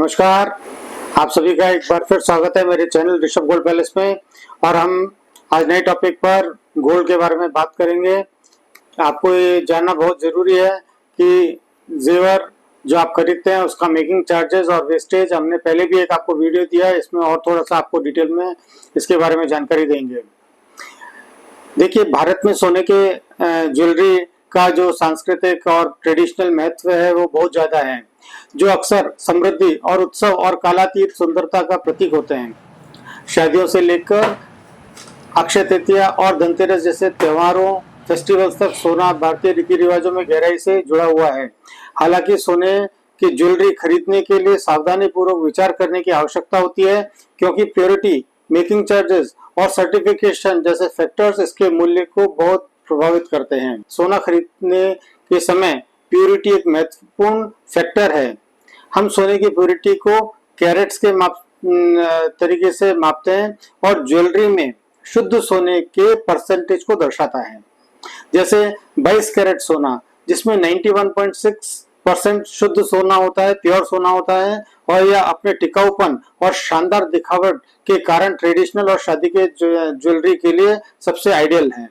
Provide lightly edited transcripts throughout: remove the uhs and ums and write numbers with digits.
नमस्कार, आप सभी का एक बार फिर स्वागत है मेरे चैनल ऋषभ गोल्ड पैलेस में। और हम आज नए टॉपिक पर गोल्ड के बारे में बात करेंगे। आपको ये जानना बहुत ज़रूरी है कि जेवर जो आप खरीदते हैं उसका मेकिंग चार्जेस और वेस्टेज, हमने पहले भी एक आपको वीडियो दिया है, इसमें और थोड़ा सा आपको डिटेल में इसके बारे में जानकारी देंगे। देखिए, भारत में सोने के ज्वेलरी का जो सांस्कृतिक और ट्रेडिशनल महत्व है वो बहुत ज़्यादा है, जो अक्सर समृद्धि और उत्सव और कालातीत सुंदरता का प्रतीक होते हैं। शादियों से लेकर अक्षय तृतीया और धनतेरस जैसे त्योहारों फेस्टिवल्स तक सोना भारतीय रीति रिवाजों में गहराई से जुड़ा हुआ है। हालांकि सोने की ज्वेलरी खरीदने के लिए सावधानी पूर्वक विचार करने की आवश्यकता होती है, क्योंकि प्योरिटी, मेकिंग चार्जेस और सर्टिफिकेशन जैसे फैक्टर्स इसके मूल्य को बहुत प्रभावित करते हैं। सोना खरीदने के समय प्योरिटी एक महत्वपूर्ण फैक्टर है। हम सोने की प्योरिटी को कैरेट्स के तरीके से मापते हैं और ज्वेलरी में शुद्ध सोने के परसेंटेज को दर्शाता है। जैसे 22 कैरेट सोना, जिसमें 91.6% शुद्ध सोना होता है, प्योर सोना होता है, और यह अपने टिकाऊपन और शानदार दिखावट के कारण ट्रेडिशनल और शादी के ज्वेलरी के लिए सबसे आइडियल है।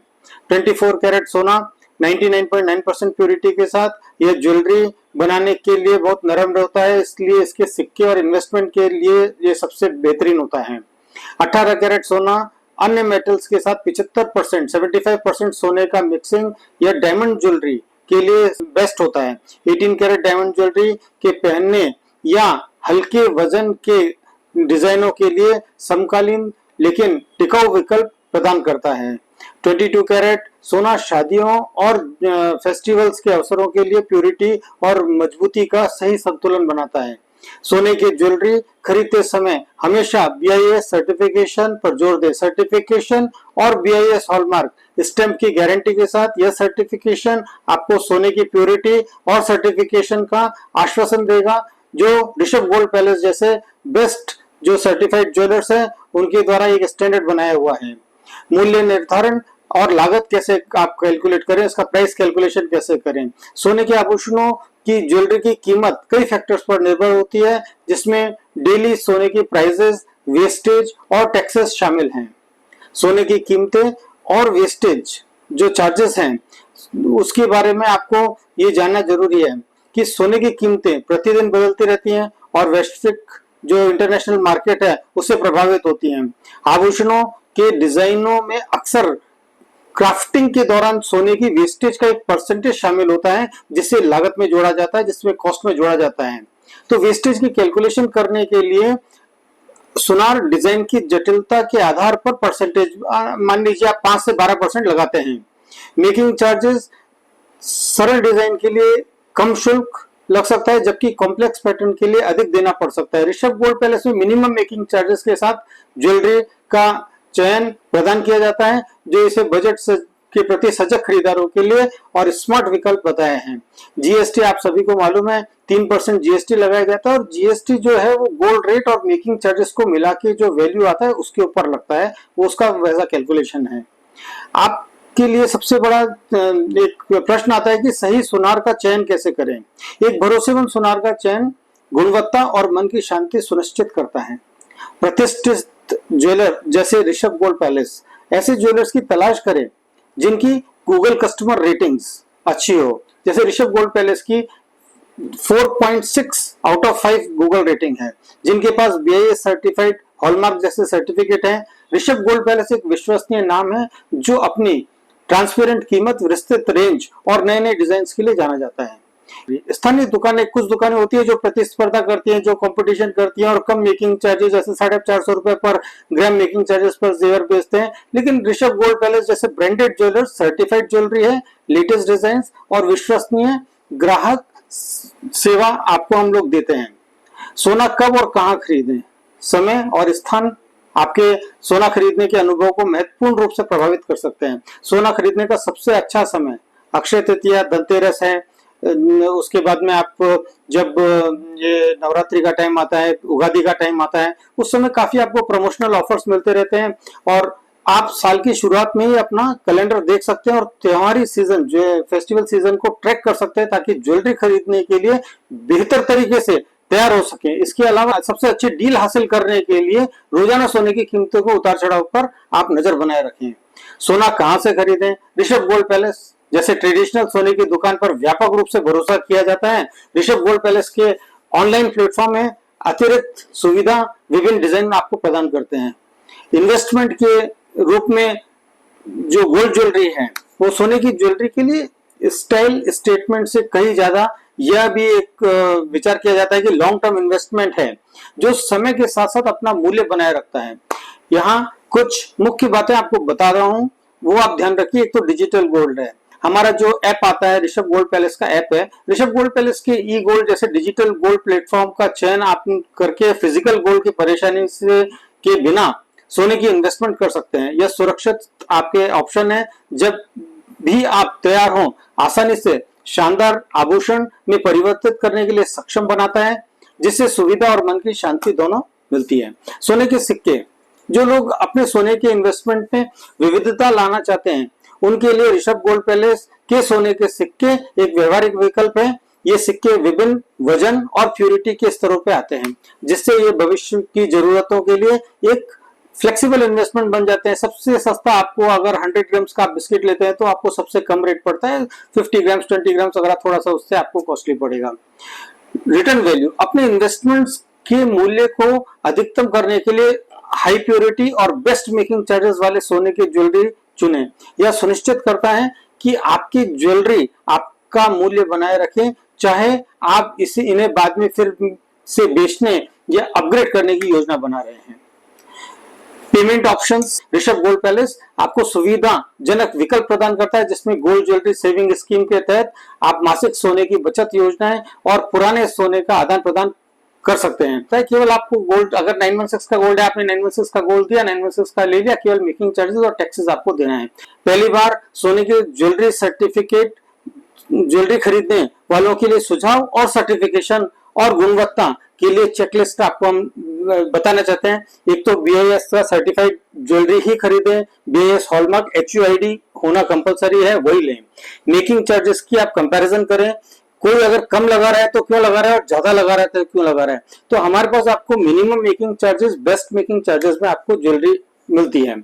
24 कैरेट सोना 99.9% प्योरिटी के साथ यह ज्वेलरी बनाने के लिए बहुत नरम होता है, इसलिए इसके सिक्के और इन्वेस्टमेंट के लिए ये सबसे बेहतरीन होता है। 18 कैरेट सोना अन्य मेटल्स के साथ 75% सोने का मिक्सिंग या डायमंड ज्वेलरी के लिए बेस्ट होता है। 18 कैरेट डायमंड ज्वेलरी के पहनने या हल्के वजन के डिजाइनों के लिए समकालीन लेकिन टिकाऊ विकल्प प्रदान करता है। 22 कैरेट सोना शादियों और फेस्टिवल्स के अवसरों के लिए प्योरिटी और मजबूती का सही संतुलन बनाता है। सोने की ज्वेलरी खरीदते समय हमेशा BIS सर्टिफिकेशन पर जोर दें। सर्टिफिकेशन और BIS हॉलमार्क स्टैंप की गारंटी के साथ यह सर्टिफिकेशन आपको सोने की प्योरिटी और सर्टिफिकेशन का आश्वासन देगा, जो ऋषभ गोल्ड पैलेस जैसे बेस्ट जो सर्टिफाइड ज्वेलर्स हैं उनके द्वारा एक स्टैंडर्ड बनाया हुआ है। मूल्य निर्धारण और लागत कैसे आप कैलकुलेट करें, इसका प्राइस कैलकुलेशन कैसे करें। सोने के आभूषणों की ज्वेलरी की कीमत कई फैक्टर्स पर निर्भर होती है, जिसमें डेली सोने की प्राइसेस, वेस्टेज और टैक्सेस शामिल हैं। सोने की कीमतें और वेस्टेज जो चार्जेस हैं उसके बारे में आपको ये जानना जरूरी है कि सोने की कीमतें प्रतिदिन बदलती रहती हैं और वैश्विक जो इंटरनेशनल मार्केट है उससे प्रभावित होती हैं। आभूषणों के डिजाइनों में अक्सर क्राफ्टिंग के दौरान सोने की वेस्टेज का एक परसेंटेज शामिल होता है, जिसे लागत में जोड़ा जाता है, जिसमें कॉस्ट में जोड़ा जाता है। तो वेस्टेज की कैलकुलेशन करने के लिए सुनार डिजाइन की जटिलता के आधार पर परसेंटेज मान लीजिए आप 5 से 12% लगाते हैं। मेकिंग चार्जेस सरल डिजाइन के लिए कम शुल्क लग सकता है, जबकि कॉम्प्लेक्स पैटर्न के लिए अधिक देना पड़ सकता है। ऋषभ गोल्ड पैलेस में मिनिमम मेकिंग चार्जेस के साथ ज्वेलरी का चयन प्रदान किया जाता है, जो इसे बजट के प्रति सजग खरीदारों के लिए और स्मार्ट विकल्प बताए हैं। जीएसटी आप सभी को मालूम है 3% जीएसटी लगाया जाता है, और जीएसटी जो है वो गोल्ड रेट और मेकिंग चार्जेस को मिला के जो वैल्यू आता है उसके ऊपर लगता है, वो उसका वैसा कैलकुलेशन है। आपके लिए सबसे बड़ा एक प्रश्न आता है कि सही सुनार का चयन कैसे करें। एक भरोसेमंद सुनार का चयन गुणवत्ता और मन की शांति सुनिश्चित करता है। प्रतिष्ठित ज्वेलर जैसे ऋषभ गोल्ड पैलेस ऐसे ज्वेलर्स की तलाश करें जिनकी गूगल कस्टमर रेटिंग्स अच्छी हो। जैसे ऋषभ गोल्ड पैलेस की 4.6 आउट ऑफ 5 गूगल रेटिंग है, जिनके पास BIS सर्टिफाइड हॉलमार्क जैसे सर्टिफिकेट है। ऋषभ गोल्ड पैलेस एक विश्वसनीय नाम है जो अपनी ट्रांसपेरेंट कीमत, विस्तृत रेंज और नए नए डिजाइन के लिए जाना जाता है। स्थानीय दुकानें, कुछ दुकानें होती है जो प्रतिस्पर्धा करती हैं, जो कंपटीशन करती हैं और कम मेकिंग चार्जेस जैसे 450 रुपए पर ग्राम मेकिंग चार्जेस पर जेवर बेचते हैं। लेकिन ऋषभ गोल्ड पैलेस जैसे ब्रांडेड ज्वेलर्स, सर्टिफाइड ज्वेलरी है, लेटेस्ट डिजाइन और विश्वसनीय ग्राहक सेवा आपको हम लोग देते हैं। सोना कब और कहां खरीदें, समय और स्थान आपके सोना खरीदने के अनुभव को महत्वपूर्ण रूप से प्रभावित कर सकते हैं। सोना खरीदने का सबसे अच्छा समय अक्षय तृतीया, धनतेरस है। उसके बाद में आप जब ये नवरात्रि का टाइम आता है, उगादी का टाइम आता है, उस समय काफी आपको प्रमोशनल ऑफर्स मिलते रहते हैं, और आप साल की शुरुआत में ही अपना कैलेंडर देख सकते हैं और त्योहारी सीजन जो फेस्टिवल सीजन को ट्रैक कर सकते हैं, ताकि ज्वेलरी खरीदने के लिए बेहतर तरीके से तैयार हो सके। इसके अलावा सबसे अच्छी डील हासिल करने के लिए रोजाना सोने की कीमतों को उतार चढ़ाव पर आप नजर बनाए रखें। सोना कहां से खरीदें? ऋषभ गोल्ड पैलेस जैसे ट्रेडिशनल सोने की दुकान पर व्यापक रूप से भरोसा किया जाता है। ऋषभ गोल्ड पैलेस के ऑनलाइन प्लेटफॉर्म में अतिरिक्त सुविधा विभिन्न डिजाइन आपको प्रदान करते हैं। इन्वेस्टमेंट के रूप में जो गोल्ड ज्वेलरी है वो सोने की ज्वेलरी के लिए स्टाइल स्टेटमेंट से कहीं ज्यादा यह भी एक विचार किया जाता है कि लॉन्ग टर्म इन्वेस्टमेंट है जो समय के साथ साथ अपना मूल्य बनाए रखता है। यहाँ कुछ मुख्य बातें आपको बता रहा हूं, वो आप ध्यान रखिए। एक तो डिजिटल गोल्ड है, हमारा जो ऐप आता है ऋषभ गोल्ड पैलेस का ऐप है। ऋषभ गोल्ड पैलेस के ई गोल्ड जैसे डिजिटल गोल्ड प्लेटफॉर्म का चयन आप करके फिजिकल गोल्ड की परेशानी से के बिना सोने की इन्वेस्टमेंट कर सकते हैं। यह सुरक्षित आपके ऑप्शन है। जब भी आप तैयार हो आसानी से शानदार आभूषण में परिवर्तित करने के लिए सक्षम बनाता है, जिससे सुविधा और मन की शांति दोनों मिलती है। सोने के सिक्के, जो लोग अपने सोने के इन्वेस्टमेंट में विविधता लाना चाहते हैं उनके लिए ऋषभ गोल्ड पैलेस के सोने के सिक्के एक व्यवहारिक विकल्प है। ये सिक्के विभिन्न वजन और प्यूरिटी के स्तरों पे आते हैं, जिससे ये भविष्य की जरूरतों के लिए एक फ्लेक्सिबल इन्वेस्टमेंट बन जाते हैं। सबसे सस्ता आपको अगर 100 ग्राम्स का आप बिस्किट लेते हैं तो आपको सबसे कम रेट पड़ता है 50 ग्राम्स 20 ग्राम्स, अगर थोड़ा सा उससे आपको कॉस्टली पड़ेगा। रिटर्न वैल्यू, अपने इन्वेस्टमेंट्स के मूल्य को अधिकतम करने के लिए हाई प्योरिटी और बेस्ट मेकिंग चार्जेस वाले सोने की ज्वेलरी चुनें। यह सुनिश्चित करता है कि आपकी ज्वेलरी आपका मूल्य बनाए रखे, चाहे आप इन्हें बाद में फिर से बेचने या अपग्रेड करने की योजना बना रहे हैं। Payment options, Rishabh gold palace आपको सुविधाजनक विकल्प प्रदान करता है, जिसमें गोल्ड ज्वेलरी सेविंग स्कीम के तहत आप मासिक सोने की बचत योजनाएं और पुराने सोने का आदान प्रदान कर सकते हैं। तो केवल आपको गोल्ड, अगर 916 का गोल्ड है, आपने 916 का गोल्ड दिया, 916 का ले लिया, केवल मेकिंग चार्जेस और टैक्सेस आपको देना है। पहली बार सोने के ज्वेलरी सर्टिफिकेट ज्वेलरी खरीदने वालों के लिए सुझाव और सर्टिफिकेशन और गुणवत्ता के लिए चेकलिस्ट आपको हम बताना चाहते हैं। एक तो BIS का सर्टिफाइड ज्वेलरी ही खरीदें, BIS हॉलमार्क HUID होना कंपलसरी है, वही लें। मेकिंग चार्जेस की आप कंपैरिजन करें, कोई अगर कम लगा रहा है तो क्यों लगा रहा है और ज्यादा लगा रहा है तो क्यों लगा रहा है। तो हमारे पास आपको minimum making charges, best making charges में आपको ज्वेलरी मिलती है।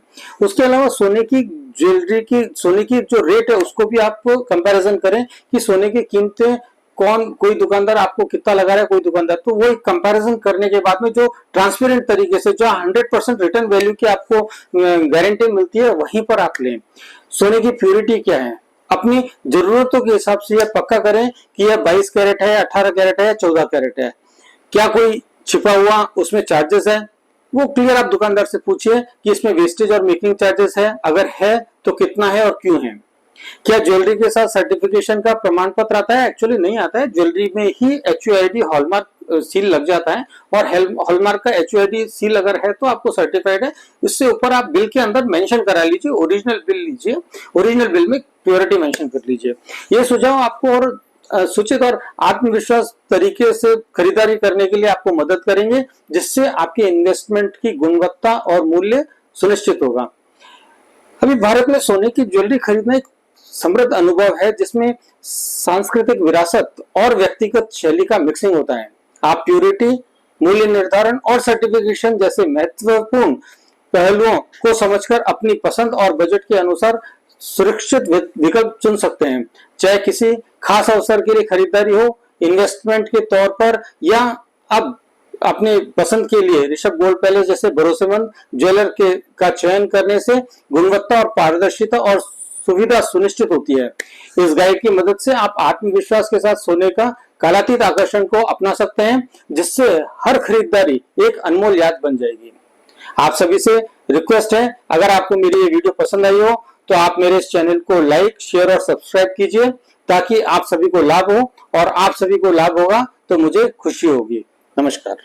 उसके अलावा सोने की जो रेट है उसको भी आप कंपैरिजन करें कि सोने की कीमतें कोई दुकानदार आपको कितना लगा रहा है, कोई दुकानदार, तो वो एक कंपैरिजन करने के बाद में जो ट्रांसपेरेंट तरीके से जो 100% रिटर्न वैल्यू की आपको गारंटी मिलती है वहीं पर आप लें। सोने की प्यूरिटी क्या है, अपनी जरूरतों के हिसाब से यह पक्का करें कि यह 22 कैरेट है, 18 कैरेट है या 14 कैरेट है। क्या कोई छिपा हुआ उसमें चार्जेस है, वो क्लियर आप दुकानदार से पूछिए कि इसमें वेस्टेज और मेकिंग चार्जेस है, अगर है तो कितना है और क्यों है। क्या ज्वेलरी के साथ सर्टिफिकेशन का प्रमाण पत्र आता है? एक्चुअली नहीं आता है, ज्वेलरी में ही HUID हॉलमार्क सील लग जाता है, और हॉलमार्क का HUID सील अगर है तो आपको सर्टिफाइड है। इससे ऊपर आप बिल के अंदर मेंशन करा लीजिए, ओरिजिनल बिल लीजिए, ओरिजिनल बिल में प्योरिटी मेंशन कर लीजिए। ये सुझाव आपको और सूचित और आत्मविश्वास तरीके से खरीदारी करने के लिए आपको मदद करेंगे, जिससे आपके इन्वेस्टमेंट की गुणवत्ता और मूल्य सुनिश्चित होगा। अभी भारत में सोने की ज्वेलरी खरीदना एक समृद्ध अनुभव है, जिसमें सांस्कृतिक विरासत और व्यक्तिगत शैली का मिक्सिंग होता है। आप प्यूरिटी, मूल्य निर्धारण और सर्टिफिकेशन जैसे महत्वपूर्ण पहलुओं को समझकर अपनी पसंद और बजट के अनुसार सुरक्षित विकल्प चुन सकते हैं। चाहे किसी खास अवसर के लिए खरीदारी हो, इन्वेस्टमेंट के तौर पर, या अब अपने पसंद के लिए, ऋषभ गोल्ड पैलेस जैसे भरोसेमंद ज्वेलर का चयन करने से गुणवत्ता और पारदर्शिता और सुविधा सुनिश्चित होती है। इस गाइड की मदद से आप आत्मविश्वास के साथ सोने का कालातीत आकर्षण को अपना सकते हैं, जिससे हर खरीदारी एक अनमोल याद बन जाएगी। आप सभी से रिक्वेस्ट है, अगर आपको मेरी ये वीडियो पसंद आई हो तो आप मेरे इस चैनल को लाइक, शेयर और सब्सक्राइब कीजिए, ताकि आप सभी को लाभ हो, और आप सभी को लाभ होगा तो मुझे खुशी होगी। नमस्कार।